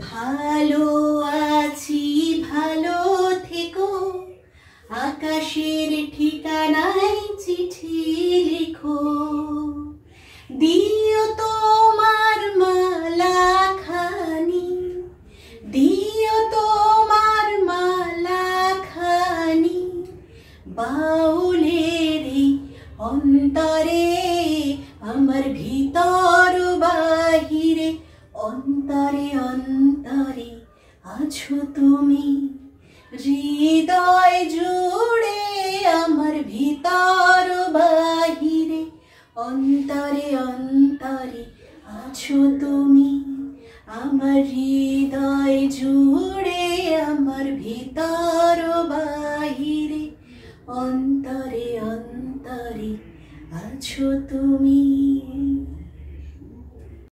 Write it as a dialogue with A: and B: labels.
A: ভালো আছি ভালো থেকো, আকাশের ঠিকানায় চিঠি লিখো। দিও তোমার মালা খানি, দিও তোমার মালা খানি, বাউলের এই অন্তরে, আমার ভিতর বাহিরে, অন্তরে অন্তরে আছো তুমি। হৃদয় জুড়ে আমার ভিতর বাহিরে, অন্তরে অন্তরে আছো তুমি। আমার হৃদয় জুড়ে আমার ভিতর বাহিরে, অন্তরে অন্তরে আছো তুমি।